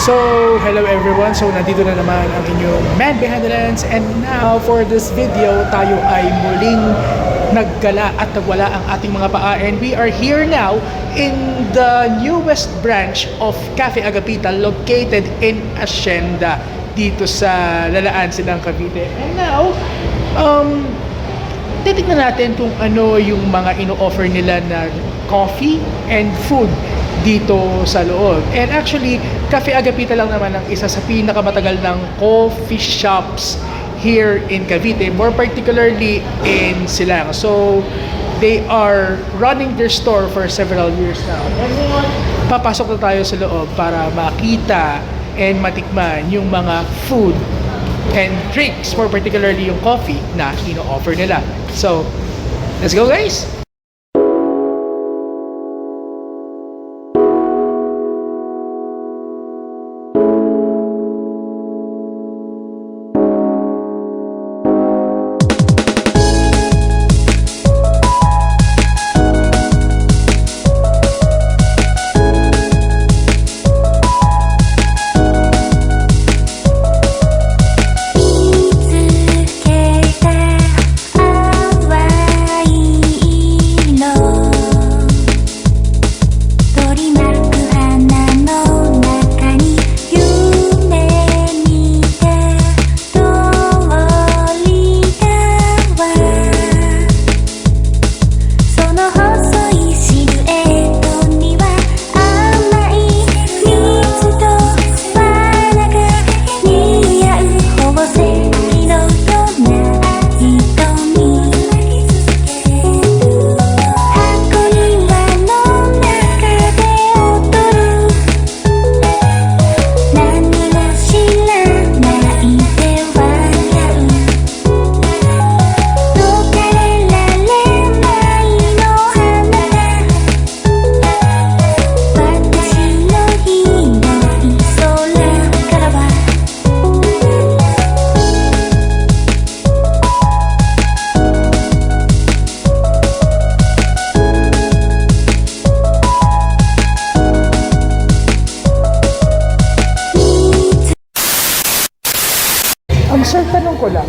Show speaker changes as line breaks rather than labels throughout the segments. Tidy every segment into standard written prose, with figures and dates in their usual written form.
So, hello everyone. So, nandito na naman ang inyong man behind the lens. And now, for this video, tayo ay muling naggala at nagwala ang ating mga paa. And we are here now in the newest branch of Cafe Agapita located in Hacienda dito sa Lalaan, Silang Cavite. And now, titignan natin kung ano yung mga ino-offer nila na coffee and food dito sa loob. And actually, Cafe Agapita lang naman ang isa sa pinakamatagal ng coffee shops here in Cavite, more particularly in Silang. So, they are running their store for several years now. And papasok na tayo sa loob para makita and matikman yung mga food and drinks, more particularly yung coffee na ino-offer nila. So, let's go guys! Sir, tanong ko lang,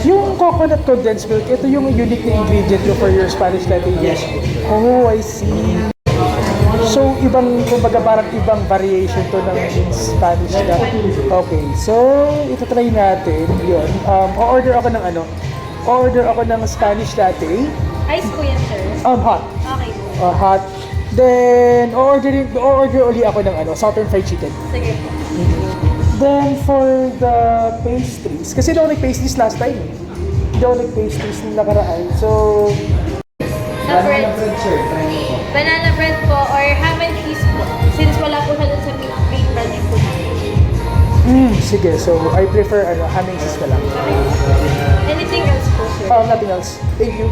yung coconut condensed milk, ito yung unique na ingredient nyo for your Spanish latte?
Yes.
Oh, I see. So, kumbaga parang ibang variation to ng Spanish latte. Okay, so, ito try natin. Yun. Order ako ng Spanish latte.
Ice po yan, sir.
Hot.
Okay po.
Hot. Then, order uli ako ng Southern Fried Chicken.
Sige po.
Then, for the pastries, kasi daw nag-pastries last time. Daw nag-pastries nung nakaraan. So,
Banana bread, sir. Banana bread po or ham and cheese po. Since wala po siya dun sa meat branch po.
Sige. So, I prefer ham and cheese na lang.
Anything else po, sir?
Nothing else. Thank you.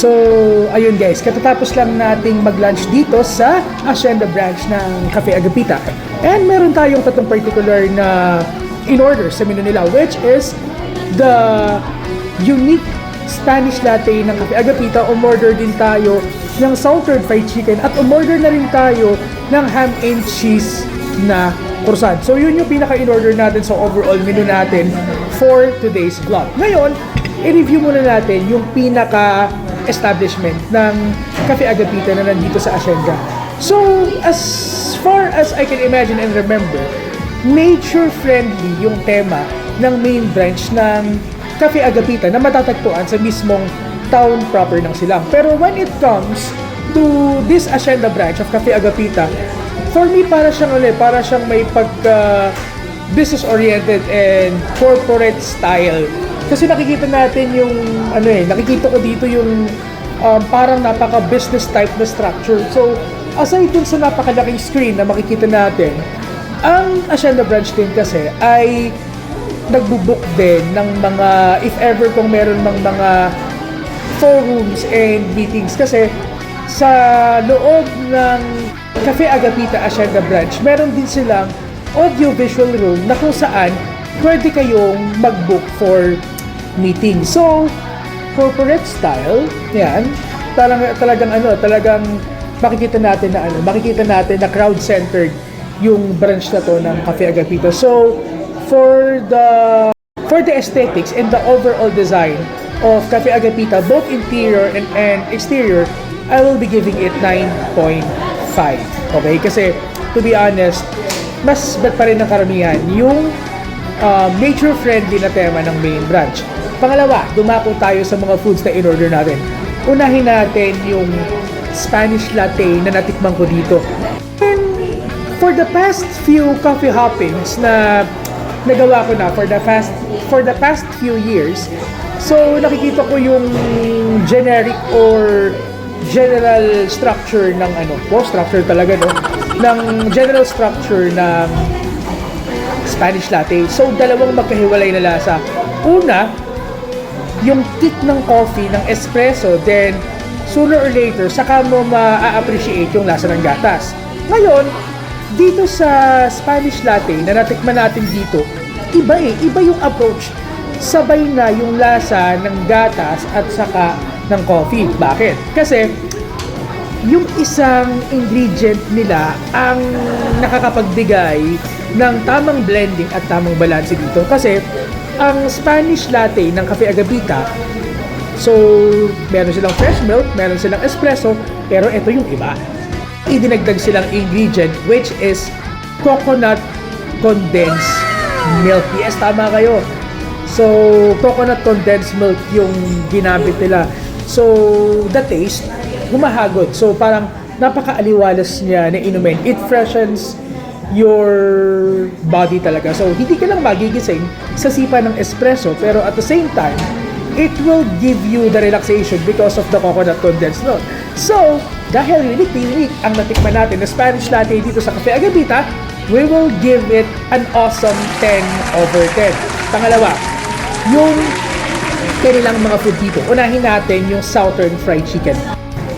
So, ayun guys, katatapos lang nating mag-lunch dito sa Hacienda branch ng Cafe Agapita. And meron tayong tatlong particular na in-order sa menu nila, which is the unique Spanish latte ng Cafe Agapita. Umorder din tayo ng salted fried chicken at umorder na rin tayo ng ham and cheese na croissant. So, yun yung pinaka-in-order natin sa overall menu natin for today's vlog. Ngayon, i-review muna natin yung pinaka-establishment ng Cafe Agapita na nandito sa Hacienda. So, as far as I can imagine and remember, nature-friendly yung tema ng main branch ng Cafe Agapita na matatagpuan sa mismong town proper ng Silang. Pero when it comes to this Hacienda branch of Cafe Agapita, for me, para siyang may pagka business-oriented and corporate style. Kasi nakikita natin yung, nakikita ko dito yung parang napaka-business type na structure. So, aside dun sa napakalaking screen na makikita natin, ang Hacienda branch din kasi ay nagbubook din ng mga, if ever kung meron ng mga forums and meetings. Kasi sa loob ng Cafe Agapita Hacienda branch, meron din silang audio-visual room na kung saan pwede kayong mag-book for meeting. So, corporate style, yan, talagang makikita natin na crowd-centered yung branch na to ng Cafe Agapita. So, for the aesthetics and the overall design of Cafe Agapita, both interior and exterior, I will be giving it 9.5. Okay? Kasi, to be honest, mas bet pa rin ng karamihan yung nature-friendly na tema ng main branch. Pangalawa, dumako tayo sa mga foods na in-order natin. Unahin natin yung Spanish latte na natikman ko dito. And for the past few coffee hoppings na nagawa ko na for the past few years, so nakikita ko yung generic or general structure ng structure talaga ng general structure ng Spanish latte. So, dalawang magkahiwalay na lasa. Una, yung kick ng coffee, ng espresso, then sooner or later, saka mo ma-appreciate yung lasa ng gatas. Ngayon, dito sa Spanish latte na natikman natin dito, iba yung approach. Sabay na yung lasa ng gatas at saka ng coffee. Bakit? Kasi yung isang ingredient nila ang nakakapagbigay ng tamang blending at tamang balanse dito. Kasi ang Spanish latte ng Cafe Agapita, so meron silang fresh milk, meron silang espresso, pero ito yung iba. Idinagdag silang ingredient which is coconut condensed milk. Yes, tama kayo. So, coconut condensed milk yung ginamit nila. So, the taste, humahagod. So, parang napaka-aliwalas niya na inumin. It freshens your body talaga. So, hindi ka lang magigising sa sipa ng espresso, pero at the same time, it will give you the relaxation because of the coconut condensed milk. So, dahil unique ang natikman natin na Spanish latte dito sa Cafe Agapita, we will give it an awesome 10/10. Pangalawa, yung kanilang mga food dito. Unahin natin yung Southern Fried Chicken.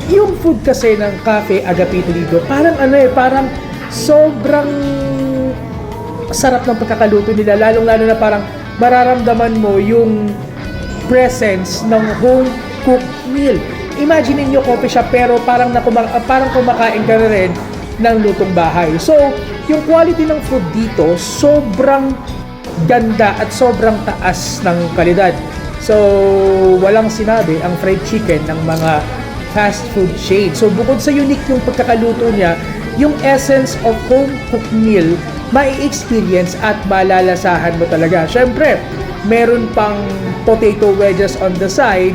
Yung food kasi ng Cafe Agapita dito, parang sobrang sarap ng pagkakaluto nila. Lalong-lalo na parang mararamdaman mo yung presence ng home cooked meal. Imagine niyo coffee shop pero parang kumakain ka na rin ng lutong bahay. So, yung quality ng food dito, sobrang ganda at sobrang taas ng kalidad. So, walang sinabi ang fried chicken ng mga fast food chain. So, bukod sa unique yung pagkakaluto niya, yung essence of home cooked meal, mai-experience at malalasahan mo talaga. Syempre, meron pang potato wedges on the side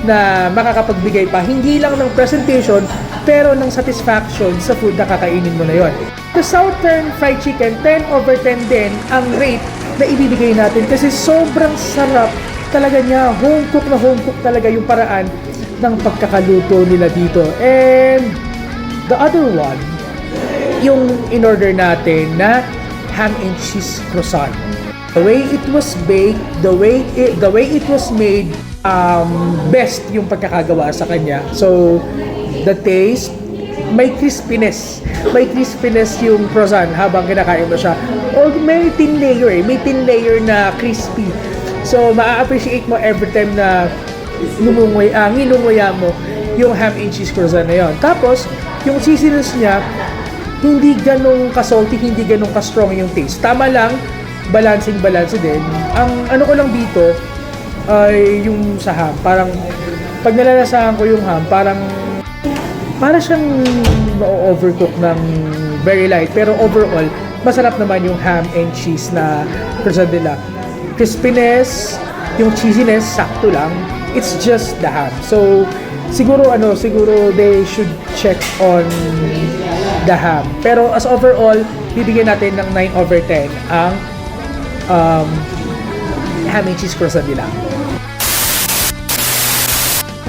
na makakapagbigay pa hindi lang ng presentation pero ng satisfaction sa food na kakainin mo na yon. The Southern Fried Chicken, 10/10 din ang rate na ibibigay natin kasi sobrang sarap talaga niya. Home cook talaga yung paraan ng pagkakaluto nila dito. And the other one, yung in-order natin na ham and cheese croissant. The way it was baked, the way it was made, best yung pagkakagawa sa kanya. So, the taste, may crispiness. May crispiness yung croissant habang kinakain mo siya. O may thin layer eh. May thin layer na crispy. So, ma-appreciate mo every time na nginunguya mo yung ham and cheese croissant na yon. Tapos, yung cheesiness niya, hindi ganong ka-salty, hindi ganong ka-strong yung taste. Tama lang, balance din. Ang ano ko lang dito, ay yung sa ham. Parang, pag nalalasahan ko yung ham, para siyang overcook ng very light. Pero overall, masarap naman yung ham and cheese na croissant nila. Crispiness, yung cheesiness, sakto lang. It's just the ham. So, siguro they should check on the ham. Pero as overall, bibigyan natin ng 9/10 ang ham and cheese croissant nila.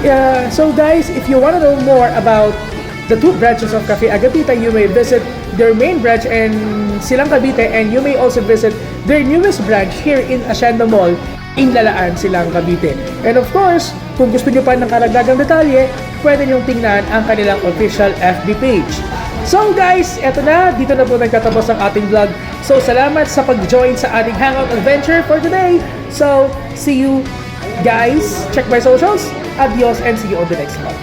Yeah, so guys, if you want to know more about the two branches of Cafe Agapita, you may visit their main branch in Silang Cavite, and you may also visit their newest branch here in Hacienda Mall in Lalaan, Silang Cavite. And of course, kung gusto nyo pa ng karagdagang detalye, pwede nyong tingnan ang kanilang official FB page. So guys, eto na, dito na po nagtatapos ang ating vlog. So salamat sa pag-join sa ating hangout adventure for today. So, see you guys. Check my socials. Adios and see you on the next vlog.